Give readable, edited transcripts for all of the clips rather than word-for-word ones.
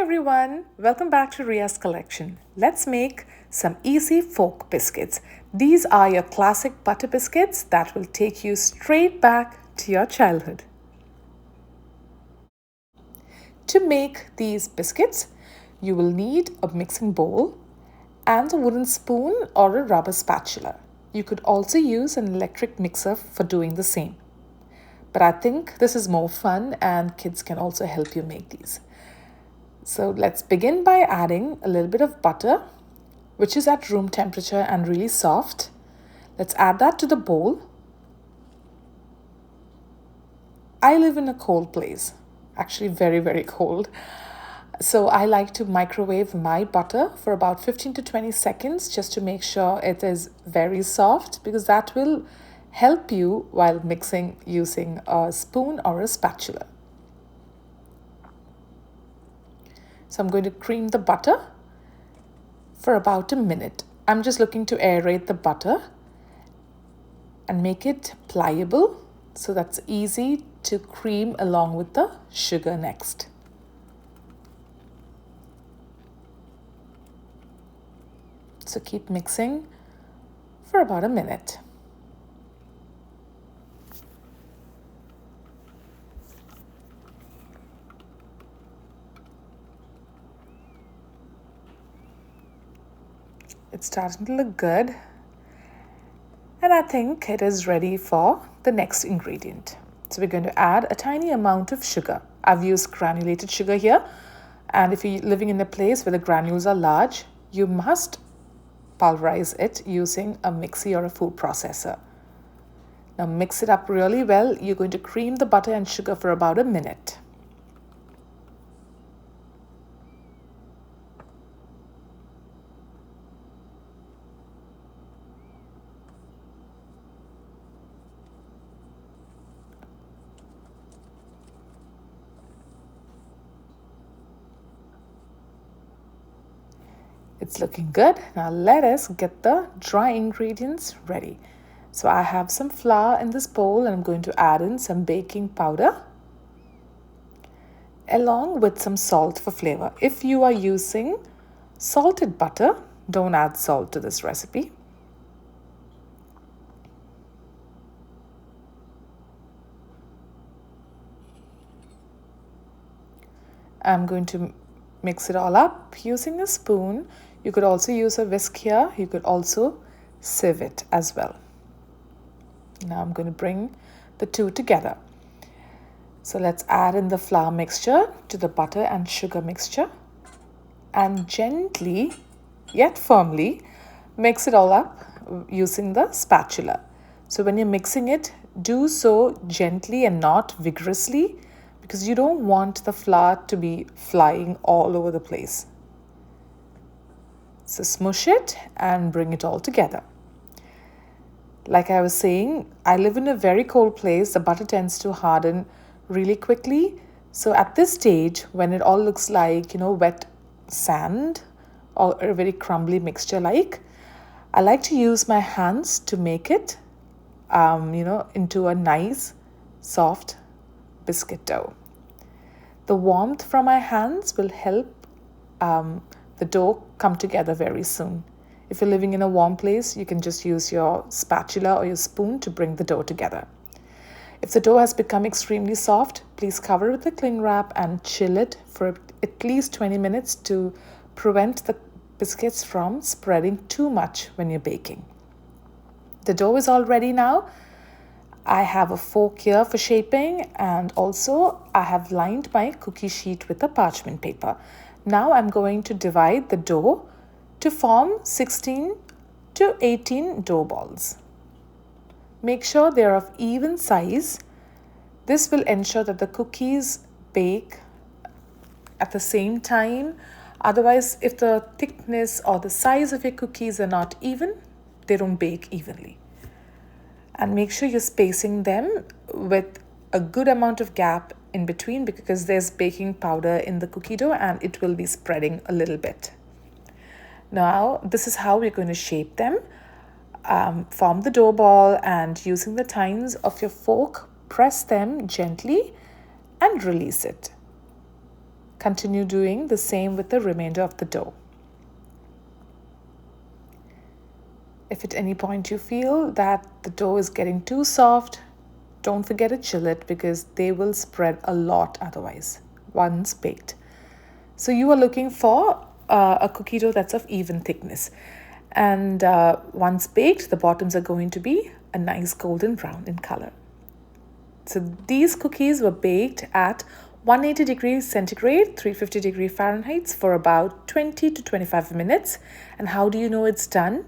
everyone, welcome back to Ria's collection. Let's make some easy folk biscuits. These are your classic butter biscuits that will take you straight back to your childhood. To make these biscuits, you will need a mixing bowl and a wooden spoon or a rubber spatula. You could also use an electric mixer for doing the same. But I think this is more fun and kids can also help you make these. So let's begin by adding a little bit of butter, which is at room temperature and really soft. Let's add that to the bowl. I live in a cold place, actually very, very cold. So I like to microwave my butter for about 15 to 20 seconds just to make sure it is very soft, because that will help you while mixing using a spoon or a spatula. So I'm going to cream the butter for about a minute. I'm just looking to aerate the butter and make it pliable so that's easy to cream along with the sugar next. So keep mixing for about a minute. It's starting to look good, and I think it is ready for the next ingredient. So we're going to add a tiny amount of sugar. I've used granulated sugar here, and if you're living in a place where the granules are large, you must pulverize it using a mixie or a food processor. Now mix it up really well. You're going to cream the butter and sugar for about a minute. It's looking good. Now let us get the dry ingredients ready. So I have some flour in this bowl and I'm going to add in some baking powder along with some salt for flavor. If you are using salted butter, don't add salt to this recipe. I'm going to mix it all up using a spoon. You could also use a whisk here. You could also sieve it as well. Now I'm going to bring the two together. So let's add in the flour mixture to the butter and sugar mixture and gently yet firmly mix it all up using the spatula. So when you're mixing it, do so gently and not vigorously, because you don't want the flour to be flying all over the place. So smush it and bring it all together. Like I was saying, I live in a very cold place. The butter tends to harden really quickly. So at this stage, when it all looks like, wet sand or a very crumbly mixture I like to use my hands to make it, into a nice, soft biscuit dough. The warmth from my hands will help the dough come together very soon. If you're living in a warm place, you can just use your spatula or your spoon to bring the dough together. If the dough has become extremely soft, please cover it with a cling wrap and chill it for at least 20 minutes to prevent the biscuits from spreading too much when you're baking. The dough is all ready now. I have a fork here for shaping, and also I have lined my cookie sheet with a parchment paper. Now I'm going to divide the dough to form 16 to 18 dough balls. Make sure they're of even size. This will ensure that the cookies bake at the same time. Otherwise, if the thickness or the size of your cookies are not even, they don't bake evenly. And make sure you're spacing them with a good amount of gap in between, because there's baking powder in the cookie dough and it will be spreading a little bit. Now, this is how we're going to shape them. Form the dough ball and using the tines of your fork, press them gently and release it. Continue doing the same with the remainder of the dough. If at any point you feel that the dough is getting too soft, don't forget to chill it because they will spread a lot otherwise once baked. So you are looking for a cookie dough that's of even thickness. And once baked, the bottoms are going to be a nice golden brown in color. So these cookies were baked at 180 degrees centigrade, 350 degrees Fahrenheit for about 20 to 25 minutes. And how do you know it's done?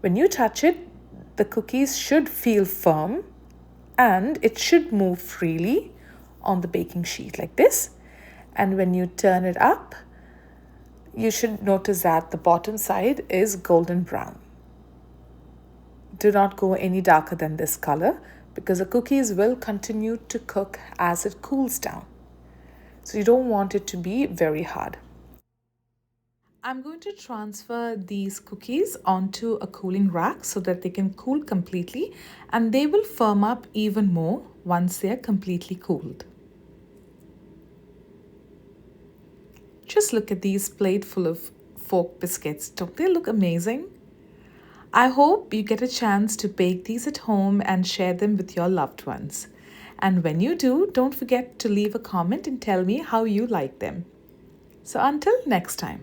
When you touch it, the cookies should feel firm and it should move freely on the baking sheet like this. And when you turn it up, you should notice that the bottom side is golden brown. Do not go any darker than this color because the cookies will continue to cook as it cools down. So you don't want it to be very hard. I'm going to transfer these cookies onto a cooling rack so that they can cool completely and they will firm up even more once they are completely cooled. Just look at these plate full of fork biscuits. Don't they look amazing? I hope you get a chance to bake these at home and share them with your loved ones. And when you do, don't forget to leave a comment and tell me how you like them. So until next time.